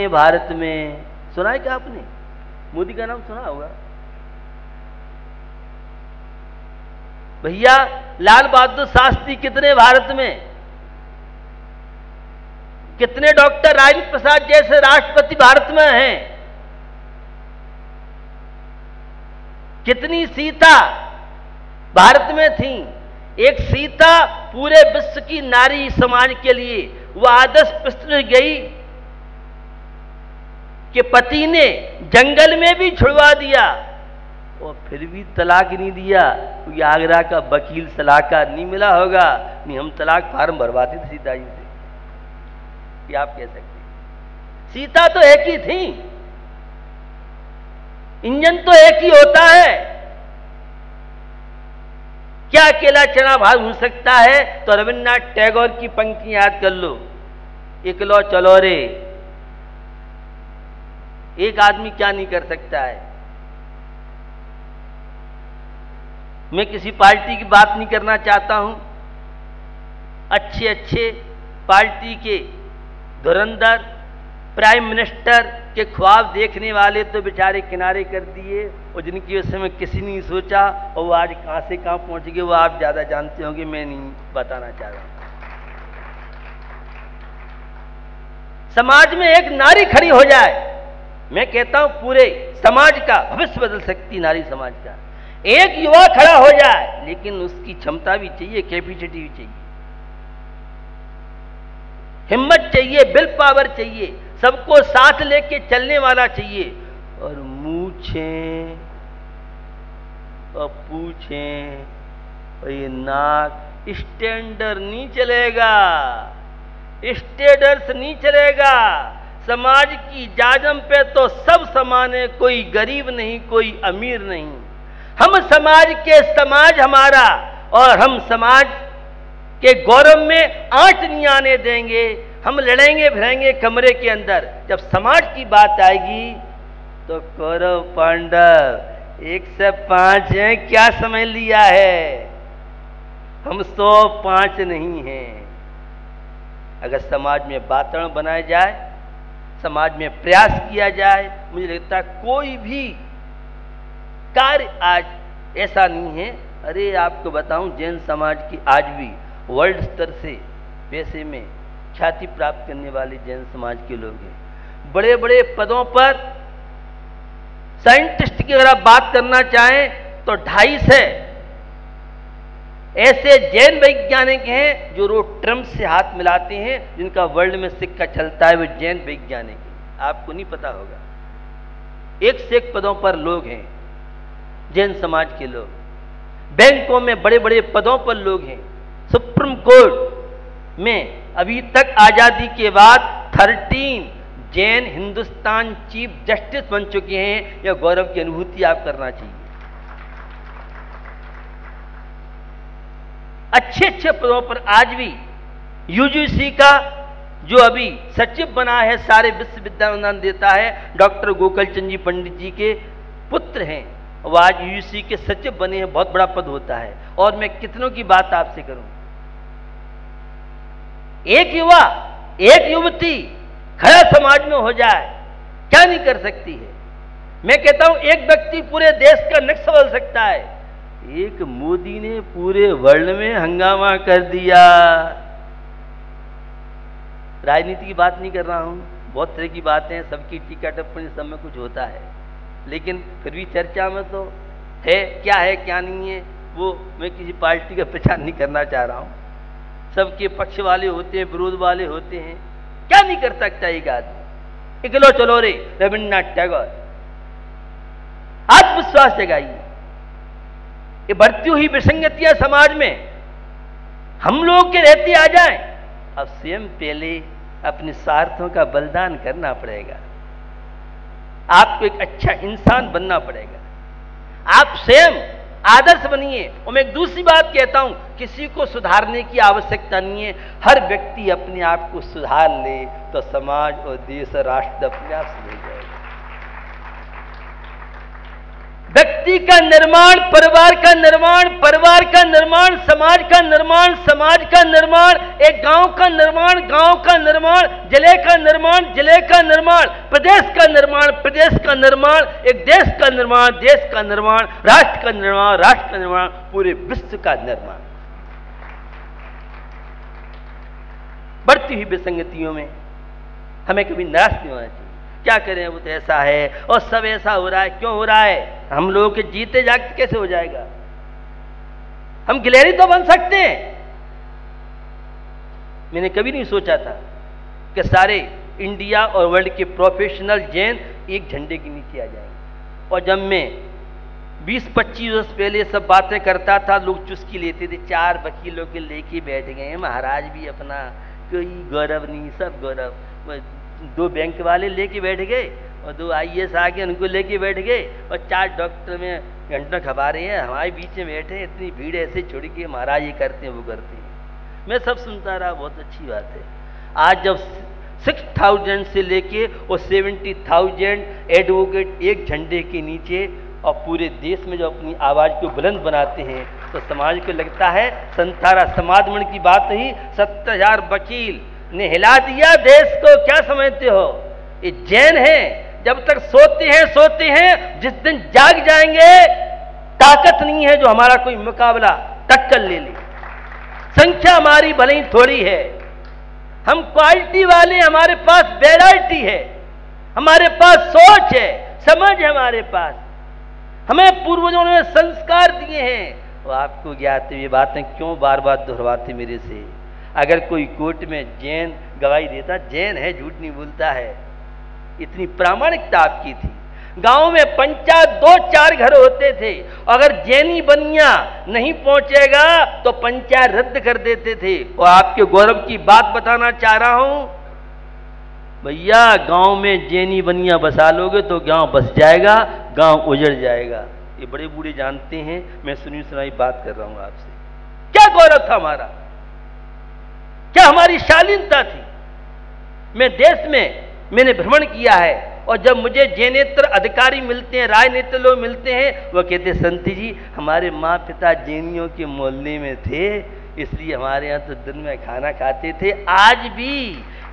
कितने भारत में? सुना है क्या आपने? मोदी का नाम सुना होगा। भैया लाल बहादुर शास्त्री कितने भारत में? कितने डॉक्टर राजेंद्र प्रसाद जैसे राष्ट्रपति भारत में हैं? कितनी सीता भारत में थी? एक सीता पूरे विश्व की नारी समाज के लिए वह आदर्श प्रस्तुत गई कि पति ने जंगल में भी छुड़वा दिया और फिर भी तलाक नहीं दिया, क्योंकि आगरा का वकील सलाहकार नहीं मिला होगा, नहीं हम तलाक फार्म भरवाते थे सीता जी से। ये आप कह सकते हैं। सीता तो एक ही थी, इंजन तो एक ही होता है। क्या अकेला चना भाग हो सकता है? तो रविन्द्रनाथ टैगोर की पंक्ति याद कर लो, इकलो चलो रे। एक आदमी क्या नहीं कर सकता है। मैं किसी पार्टी की बात नहीं करना चाहता हूं। अच्छे अच्छे पार्टी के धुरंधर प्राइम मिनिस्टर के ख्वाब देखने वाले तो बेचारे किनारे कर दिए, और जिनकी उस समय किसी ने नहीं सोचा और वो आज कहां से कहां पहुंच गए वो आप ज्यादा जानते होंगे, मैं नहीं बताना चाह रहा। समाज में एक नारी खड़ी हो जाए, मैं कहता हूं पूरे समाज का भविष्य बदल सकती नारी समाज का। एक युवा खड़ा हो जाए, लेकिन उसकी क्षमता भी चाहिए, कैपेसिटी भी चाहिए, हिम्मत चाहिए, विल पावर चाहिए, सबको साथ लेके चलने वाला चाहिए। और मूछें और पूछें और ये नाक स्टैंडर्ड नहीं चलेगा, स्टेटस नहीं चलेगा। समाज की जाजम पे तो सब समान है, कोई गरीब नहीं, कोई अमीर नहीं। हम समाज के समाज हमारा, और हम समाज के गौरव में आंच नहीं आने देंगे। हम लड़ेंगे भिड़ेंगे कमरे के अंदर, जब समाज की बात आएगी तो कौरव पांडव 105 हैं, क्या समझ लिया है? हम 105 नहीं हैं। अगर समाज में वातावरण बनाया जाए, समाज में प्रयास किया जाए, मुझे लगता है कोई भी कार्य आज ऐसा नहीं है। अरे आपको बताऊं, जैन समाज की आज भी वर्ल्ड स्तर से पैसे में ख्याति प्राप्त करने वाले जैन समाज के लोग हैं। बड़े बड़े पदों पर साइंटिस्ट की अगर आप बात करना चाहें तो 250 ऐसे जैन वैज्ञानिक हैं जो रोज ट्रम्प से हाथ मिलाते हैं, जिनका वर्ल्ड में सिक्का चलता है, वे जैन वैज्ञानिक हैं। आपको नहीं पता होगा। एक से एक पदों पर लोग हैं जैन समाज के लोग। बैंकों में बड़े बड़े पदों पर लोग हैं। सुप्रीम कोर्ट में अभी तक आजादी के बाद 13 जैन हिंदुस्तान चीफ जस्टिस बन चुके हैं। यह गौरव की अनुभूति आप करना चाहिए। अच्छे अच्छे पदों पर आज भी यूजीसी का जो अभी सचिव बना है, सारे विश्वविद्यालय अनुदान देता है, डॉक्टर गोकल चंद जी पंडित जी के पुत्र हैं। वो आज यूजीसी के सचिव बने हैं, बहुत बड़ा पद होता है। और मैं कितनों की बात आपसे करूं। एक युवा, एक युवती खड़ा समाज में हो जाए, क्या नहीं कर सकती है। मैं कहता हूं एक व्यक्ति पूरे देश का नक्शा बदल सकता है। एक मोदी ने पूरे वर्ल्ड में हंगामा कर दिया। राजनीति की बात नहीं कर रहा हूं, बहुत तरह की बातें, सबकी टीका टिप्पणी, सब में कुछ होता है, लेकिन फिर भी चर्चा में तो है, क्या है क्या नहीं है, वो मैं किसी पार्टी का प्रचार नहीं करना चाह रहा हूं। सबके पक्ष वाले होते हैं, विरोध वाले होते हैं, क्या नहीं कर सकता एक आदमी। इकलो चलो रे, रविन्द्रनाथ टैगोर। आत्मविश्वास जगाइए। ये बढ़ती हुई विसंगतियां समाज में हम लोग के रहती आ जाएं, अब स्वयं पहले अपने स्वार्थों का बलिदान करना पड़ेगा। आपको एक अच्छा इंसान बनना पड़ेगा। आप स्वयं आदर्श बनिए। और मैं एक दूसरी बात कहता हूं, किसी को सुधारने की आवश्यकता नहीं है। हर व्यक्ति अपने आप को सुधार ले तो समाज और देश और राष्ट्र अपने आप सुधर जाएगा। व्यक्ति का निर्माण, परिवार का निर्माण, परिवार का निर्माण, समाज का निर्माण, समाज का निर्माण, एक गांव का निर्माण, गांव का निर्माण, जिले का निर्माण, जिले का निर्माण, प्रदेश का निर्माण, प्रदेश का निर्माण, एक देश का निर्माण, देश का निर्माण, राष्ट्र का निर्माण, राष्ट्र का निर्माण, पूरे विश्व का निर्माण। बढ़ती हुई विसंगतियों में हमें कभी निराश नहीं होना चाहिए। क्या करें, वो तो ऐसा है और सब ऐसा हो रहा है, क्यों हो रहा है? हम लोगों के जीते जागते कैसे हो जाएगा? हम गिलहरी तो बन सकते हैं। मैंने कभी नहीं सोचा था कि सारे इंडिया और वर्ल्ड के प्रोफेशनल जैन एक झंडे के नीचे आ जाएंगे। और जब मैं 20-25 वर्ष पहले सब बातें करता था, लोग चुस्की लेते थे, 4 वकीलों के लेके बैठ गए, महाराज भी अपना, कोई गौरव नहीं, सब गौरव। 2 बैंक वाले लेके बैठ गए और 2 IAS आके उनको लेके बैठ गए और 4 डॉक्टर में घंटा खबा रहे हैं, हमारे बीच में बैठे, इतनी भीड़ ऐसे छोड़ के महाराज ये करते हैं वो करते हैं। मैं सब सुनता रहा, बहुत अच्छी बात है। आज जब 6000 से लेके और 70,000 एडवोकेट एक झंडे के नीचे और पूरे देश में जो अपनी आवाज को बुलंद बनाते हैं, तो समाज को लगता है संतारा समाजमण की बात ही 70,000 वकील ने हिला दिया देश को। क्या समझते हो? ये जैन हैं, जब तक सोते हैं, जिस दिन जाग जाएंगे ताकत नहीं है जो हमारा कोई मुकाबला टक्कर ले ले। संख्या हमारी भले ही थोड़ी है, हम क्वालिटी वाले, हमारे पास वैरायटी है, हमारे पास सोच है, समझ है हमारे पास, हमें पूर्वजों ने संस्कार दिए हैं। वो आपको ज्ञात है, ये बातें क्यों बार बार दोहराते मेरे से? अगर कोई कोर्ट में जैन गवाही देता, जैन है, झूठ नहीं बोलता है, इतनी प्रामाणिकता आपकी थी। गांव में पंचायत 2-4 घर होते थे, अगर जैनी बनिया नहीं पहुंचेगा तो पंचायत रद्द कर देते थे। और आपके गौरव की बात बताना चाह रहा हूं भैया, गांव में जैनी बनिया बसा लोगे तो गांव बस जाएगा, गांव उजड़ जाएगा। ये बड़े बूढ़े जानते हैं, मैं सुनी सुनाई बात कर रहा हूं आपसे। क्या गौरव था हमारा, क्या हमारी शालीनता थी। मैं देश में मैंने भ्रमण किया है और जब मुझे जैनेतर अधिकारी मिलते हैं, राजनेता लोग मिलते हैं, वो कहते संत जी हमारे माँ पिता जैनियों के मोहल्ले में थे, इसलिए हमारे यहाँ तो दिन में खाना खाते थे। आज भी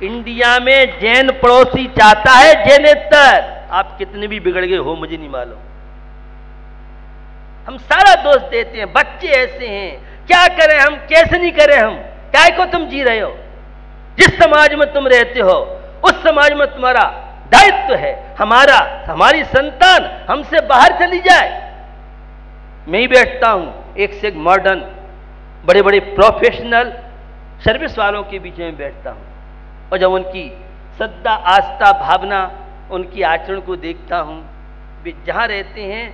इंडिया में जैन पड़ोसी चाहता है जैनेतर। आप कितने भी बिगड़ गए हो मुझे नहीं मालूम, हम सारा दोष देते हैं, बच्चे ऐसे हैं, क्या करें हम, कैसे नहीं करें हम। काय को तुम जी रहे हो? जिस समाज में तुम रहते हो उस समाज में तुम्हारा दायित्व है, हमारी संतान हमसे बाहर चली जाए। मैं ही बैठता हूं एक से एक मॉडर्न बड़े बड़े प्रोफेशनल सर्विस वालों के बीच में बैठता हूं, और जब उनकी श्रद्धा, आस्था, भावना, उनकी आचरण को देखता हूं, वे जहां रहते हैं,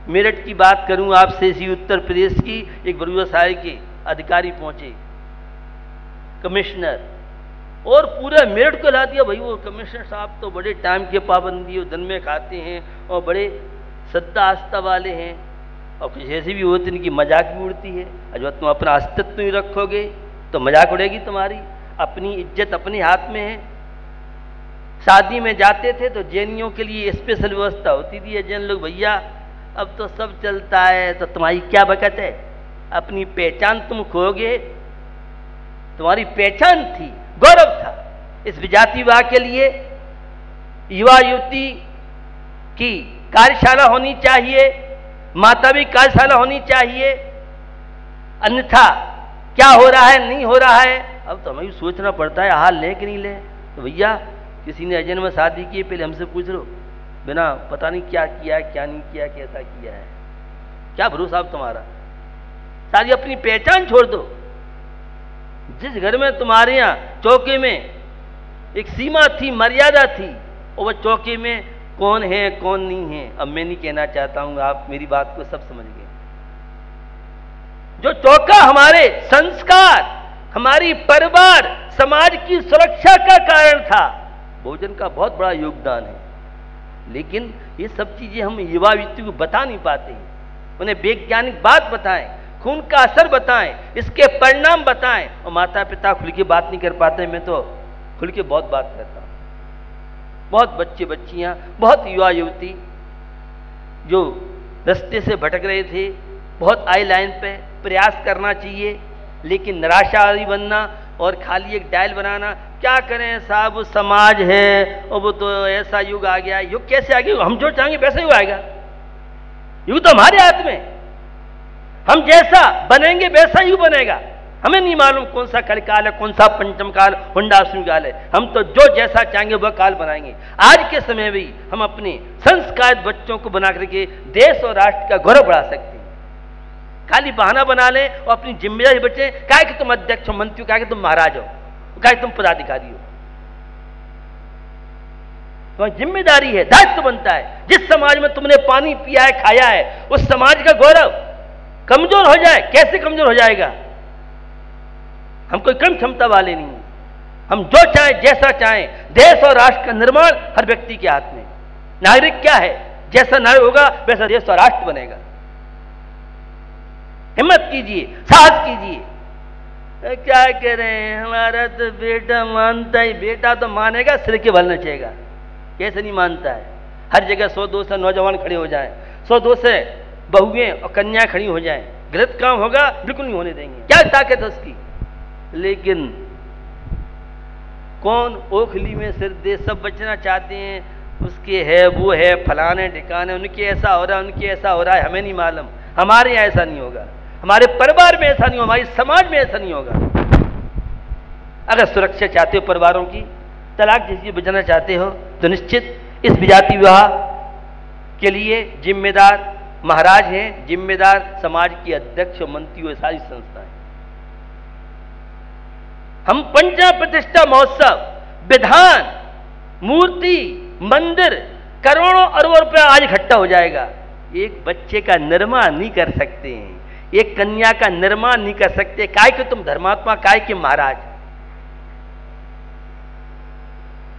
मेरठ की बात करूं आपसे, इसी उत्तर प्रदेश की, एक बरुआ के अधिकारी पहुंचे, कमिश्नर, और पूरा मेरठ को ला दिया। भाई वो कमिश्नर साहब तो बड़े टाइम के पाबंदी, दिन में खाते हैं और बड़े श्रद्धा आस्था वाले हैं, और कुछ ऐसे भी होते इनकी मजाक भी उड़ती है। जब तुम अपना अस्तित्व नहीं रखोगे तो मजाक उड़ेगी तुम्हारी। अपनी इज्जत अपने हाथ में है। शादी में जाते थे तो जैनियों के लिए स्पेशल व्यवस्था होती थी। जैन लोग भैया अब तो सब चलता है, तो तुम्हारी क्या बकत है, अपनी पहचान तुम खोगे। तुम्हारी पहचान थी, गौरव था। इस विजाति विवाह के लिए युवा युवती की कार्यशाला होनी चाहिए, माता भी कार्यशाला होनी चाहिए, अन्यथा क्या हो रहा है, नहीं हो रहा है। अब तो हमें सोचना पड़ता है हाल ले कि नहीं ले। तो भैया किसी ने अजन में शादी की, पहले हमसे पूछ लो, बिना पता नहीं क्या किया, क्या नहीं किया, कैसा किया है, क्या भरोसा अब तुम्हारा। सारी अपनी पहचान छोड़ दो। जिस घर में तुम्हारे यहाँ चौके में एक सीमा थी, मर्यादा थी, और वह चौके में कौन है कौन नहीं है, अब मैं नहीं कहना चाहता हूं, आप मेरी बात को सब समझ गए। जो चौका हमारे संस्कार, हमारी परिवार, समाज की सुरक्षा का कारण था, भोजन का बहुत बड़ा योगदान है। लेकिन ये सब चीजें हम युवा व्यक्ति को बता नहीं पाते हैं। उन्हें वैज्ञानिक बात बताएं, खून का असर बताएं, इसके परिणाम बताएं, और माता पिता खुल के बात नहीं कर पाते। मैं तो खुल के बहुत बात करता हूं। बहुत बच्चे बच्चियां, बहुत युवा युवती जो रास्ते से भटक रहे थे, बहुत आई लाइन पे प्रयास करना चाहिए, लेकिन निराशावादी बनना और खाली एक डायल बनाना, क्या करें साहब, वो समाज है और वो तो ऐसा युग आ गया। युग कैसे आ गया? हम जो चाहेंगे वैसा युग आएगा। युग तो हमारे हाथ में, हम जैसा बनेंगे वैसा युग बनेगा। हमें नहीं मालूम कौन सा कलिकाल है, कौन सा पंचम काल, हुंडासुनी काल है। हम तो जो जैसा चाहेंगे वह काल बनाएंगे। आज के समय में हम अपने संस्कारित बच्चों को बना करके देश और राष्ट्र का गौरव बढ़ा सकते हैं। खाली बहाना बना लें और अपनी जिम्मेदारी बचे, क्या कि तुम अध्यक्ष हो, मंत्री हो, क्या कि तुम महाराज हो, क्या कि तुम पदाधिकारी हो। तो जिम्मेदारी है, दायित्व बनता है। जिस समाज में तुमने पानी पिया है, खाया है, उस समाज का गौरव कमजोर हो जाए, कैसे कमजोर हो जाएगा? हम कोई कम क्षमता वाले नहीं हैं। हम जो चाहें जैसा चाहें, देश और राष्ट्र का निर्माण हर व्यक्ति के हाथ में। नागरिक क्या है? जैसा नागरिक होगा वैसा देश और राष्ट्र बनेगा। हिम्मत कीजिए, साहस कीजिए। क्या करें, हमारा तो बेटा मानता ही, बेटा तो मानेगा, सिर के बल नचेगा। कैसे नहीं मानता है? हर जगह 100-200 नौजवान खड़े हो जाएं, 100-200 बहुएं और कन्या खड़ी हो जाएं, गलत काम होगा बिल्कुल नहीं होने देंगे। क्या ताकत है उसकी? लेकिन कौन ओखली में सिर दे, सब बचना चाहते हैं, उसके है वो है, फलाने ठिकाने, उनके ऐसा हो रहा है, उनके ऐसा हो रहा है, हमें नहीं मालूम। हमारे यहाँ ऐसा नहीं होगा, हमारे परिवार में ऐसा नहीं होगा, हमारे समाज में ऐसा नहीं होगा। अगर सुरक्षा चाहते हो परिवारों की, तलाक जैसी बचाना चाहते हो, तो निश्चित इस विजाति विवाह के लिए जिम्मेदार महाराज हैं, जिम्मेदार समाज के अध्यक्ष और मंत्री और सारी संस्थाएं। हम पंचा प्रतिष्ठा महोत्सव, विधान, मूर्ति, मंदिर, करोड़ों अरबों रुपया आज इकट्ठा हो जाएगा। एक बच्चे का निर्माण नहीं कर सकते हैं, एक कन्या का निर्माण नहीं कर सकते। काय के तुम धर्मात्मा, काय के महाराज?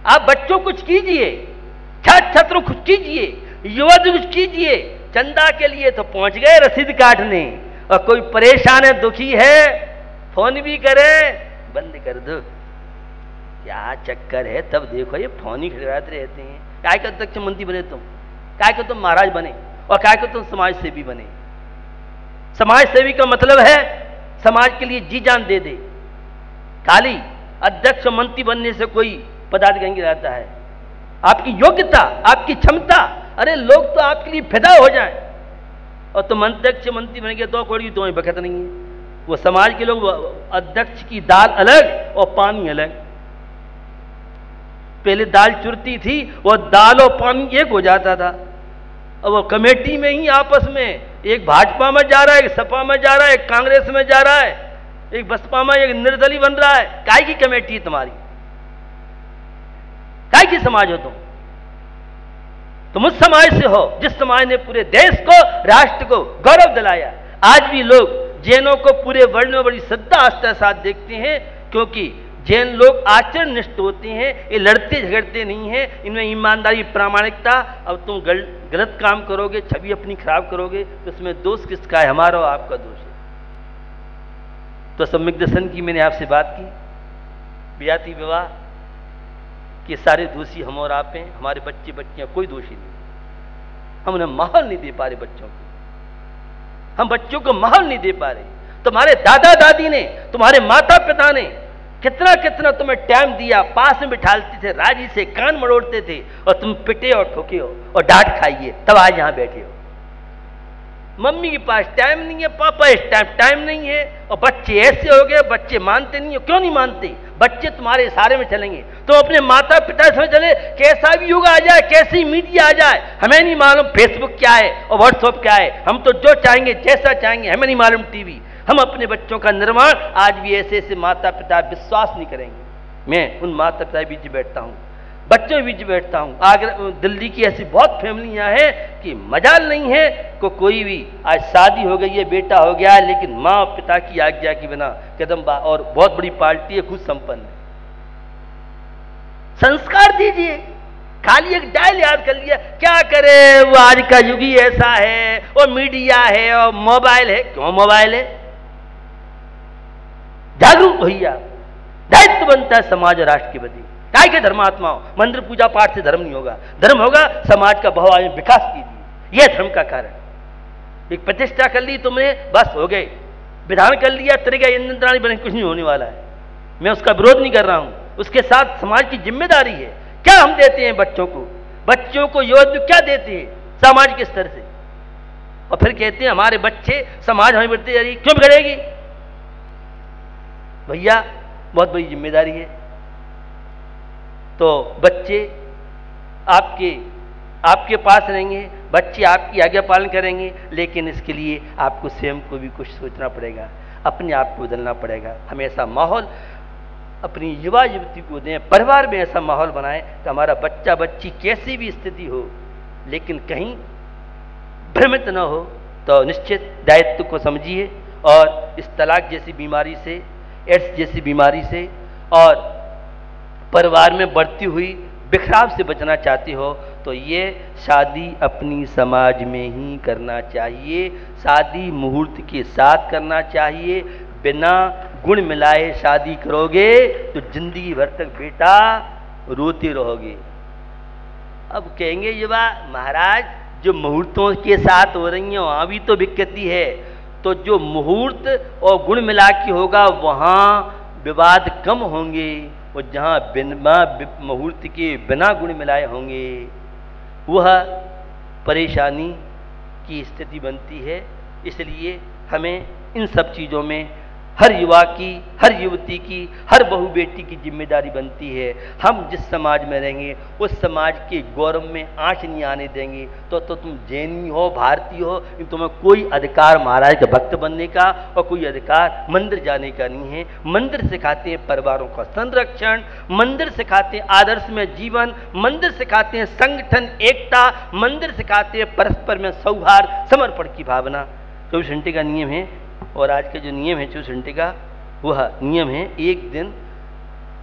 आप बच्चों कुछ कीजिए, छात्र छात्रों कुछ कीजिए, युवा कुछ कीजिए। चंदा के लिए तो पहुंच गए रसीद काटने, और कोई परेशान है, दुखी है, फोन भी करे, बंद कर दो। क्या चक्कर है? तब देखो ये फोन ही खिलवाते रहते हैं। काय का अध्यक्ष मंत्री बने तुम, काय को तुम महाराज बने, और काय को तुम समाज सेवी बने। समाज सेवी का मतलब है समाज के लिए जी जान दे दे। खाली अध्यक्ष मंत्री बनने से कोई पदाधिकारी नहीं रहता है। आपकी योग्यता, आपकी क्षमता, अरे लोग तो आपके लिए फिदा हो जाएं, और तुम अध्यक्ष मंत्री बन गए 2 कौड़ी तो बखत नहीं है। वो समाज के लोग, अध्यक्ष की दाल अलग और पानी अलग। पहले दाल चुरती थी, वो दाल और पानी एक हो जाता था। और वो कमेटी में ही आपस में, एक भाजपा में जा रहा है, एक सपा में जा रहा है, एक कांग्रेस में जा रहा है, एक बसपा में, एक निर्दलीय बन रहा है। काय की कमेटी है तुम्हारी? काय की समाज हो तुम उस समाज से हो जिस समाज ने पूरे देश को, राष्ट्र को गौरव दिलाया। आज भी लोग जैनों को पूरे वर्ल्ड में बड़ी श्रद्धा आस्था के साथ देखते हैं, क्योंकि जैन लोग आचरण निष्ठ होते हैं, ये लड़ते झगड़ते नहीं हैं, इनमें ईमानदारी, प्रामाणिकता। अब तुम गलत काम करोगे, छवि अपनी खराब करोगे, तो इसमें दोष किसका है? हमारा और आपका दोष है। तो सम्यक दर्शन की मैंने आपसे बात की, विजाति विवाह के सारे दोषी हम और आप हैं, हमारे बच्चे बच्चियां कोई दोषी नहीं। हम उन्हें माहौल नहीं दे पा रहे बच्चों को, हम बच्चों को माहौल नहीं दे पा रहे। तुम्हारे दादा दादी ने, तुम्हारे माता पिता ने कितना कितना तुम्हें टाइम दिया, पास में बिठाते थे, राजी से कान मरोड़ते थे, और तुम पिटे और ठोके हो और डांट खाइए, तब आज यहां बैठे हो। मम्मी के पास टाइम नहीं है, पापा इस टाइम नहीं है, और बच्चे ऐसे हो गए, बच्चे मानते नहीं हो। क्यों नहीं मानते? बच्चे तुम्हारे इशारे में चलेंगे। तो अपने माता पिता से चले, कैसा भी युग आ जाए, कैसी मीडिया आ जाए, हमें नहीं मालूम फेसबुक क्या है और व्हाट्सएप क्या है। हम तो जो चाहेंगे जैसा चाहेंगे, हमें नहीं मालूम टीवी। हम अपने बच्चों का निर्माण आज भी ऐसे ऐसे माता पिता विश्वास नहीं करेंगे। मैं उन माता पिता के बीच बैठता हूँ, बच्चों के बीच बैठता हूँ। आगरा दिल्ली की ऐसी बहुत फैमिलियाँ हैं कि मजाल नहीं है को कोई भी आज शादी हो गई है, बेटा हो गया है, लेकिन माँ और पिता की आज्ञा के बिना कदम और बहुत बड़ी पार्टी है, खुद संपन्न है। संस्कार दीजिए, खाली एक डायल याद कर लिया, क्या करे, वो आज का युग ही ऐसा है, और मीडिया है और मोबाइल है। क्यों मोबाइल है? जागरूक भैया, दायित्व बनता है समाज और राष्ट्र के प्रति। काय के धर्मात्माओं, मंदिर पूजा पाठ से धर्म नहीं होगा, धर्म होगा समाज का बहुआयामी विकास कीजिए। यह धर्म का कारण। एक प्रतिष्ठा कर ली तुमने, बस हो गए, विधान कर लिया, तरीका इंद्राणी बने, कुछ नहीं होने वाला है। मैं उसका विरोध नहीं कर रहा हूं, उसके साथ समाज की जिम्मेदारी है। क्या हम देते हैं बच्चों को योद्ध क्या देते हैं सामाजिक स्तर से, और फिर कहते हैं हमारे बच्चे, समाज हमें बढ़ती जा रही, क्यों बिगड़ेगी? भैया बहुत बड़ी जिम्मेदारी है। तो बच्चे आपके पास रहेंगे, बच्चे आपकी आज्ञा पालन करेंगे, लेकिन इसके लिए आपको स्वयं को भी कुछ सोचना पड़ेगा, अपने आप को बदलना पड़ेगा। हम ऐसा माहौल अपनी युवा युवती को दें, परिवार में ऐसा माहौल बनाएं कि हमारा बच्चा बच्ची कैसी भी स्थिति हो, लेकिन कहीं भ्रमित न हो। तो निश्चित दायित्व को समझिए, और इस तलाक जैसी बीमारी से, एड्स जैसी बीमारी से, और परिवार में बढ़ती हुई बिखराव से बचना चाहते हो तो ये शादी अपनी समाज में ही करना चाहिए। शादी मुहूर्त के साथ करना चाहिए। बिना गुण मिलाए शादी करोगे तो जिंदगी भर तक बेटा रोते रहोगे। अब कहेंगे युवा, महाराज जो मुहूर्तों के साथ हो रही हैं वहां भी तो विकृति है, तो जो मुहूर्त और गुण मिला के होगा वहां विवाद कम होंगे, और जहां बिना मुहूर्त के बिना गुण मिलाए होंगे वह परेशानी की स्थिति बनती है। इसलिए हमें इन सब चीज़ों में हर युवा की, हर युवती की, हर बहू बेटी की जिम्मेदारी बनती है। हम जिस समाज में रहेंगे उस समाज के गौरव में आंच नहीं आने देंगे। तो तुम जैनी हो, भारतीय हो, तुम्हें कोई अधिकार महाराज का भक्त बनने का और कोई अधिकार मंदिर जाने का नहीं है। मंदिर सिखाते हैं परिवारों का संरक्षण, मंदिर सिखाते हैं आदर्श में जीवन, मंदिर सिखाते हैं संगठन एकता, मंदिर सिखाते हैं परस्पर में सौहार्द, समर्पण की भावना। 24 घंटे का नियम है, और आज का जो नियम है 24 घंटे का, वह नियम है एक दिन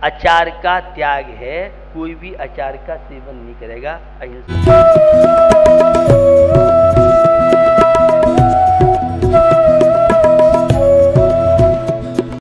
अचार का त्याग है। कोई भी अचार का सेवन नहीं करेगा। अहिंसा।